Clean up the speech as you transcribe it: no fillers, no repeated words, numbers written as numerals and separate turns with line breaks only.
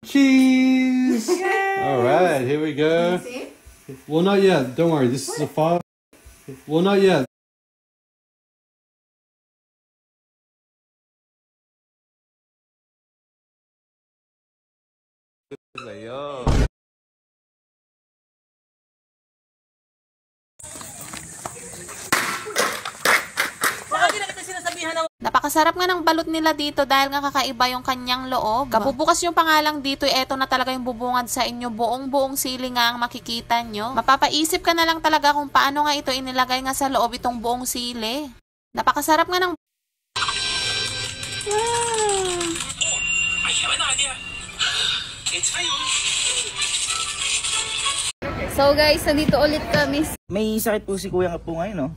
Cheese! Alright, here we go. Well, not yet. Don't worry. This is a file. Well, not yet.
Napakasarap nga ng balot nila dito dahil nga kakaiba yung kanyang loob. Kabubukas yung pangalang dito, eto na talaga yung bubungad sa inyo. Buong-buong sili nga ang makikita nyo. Mapapaisip ka na lang talaga kung paano nga ito inilagay nga sa loob itong buong sili. Napakasarap nga ng...
So guys, nandito ulit kami.
May sakit po si kuya nga po ngayon, no?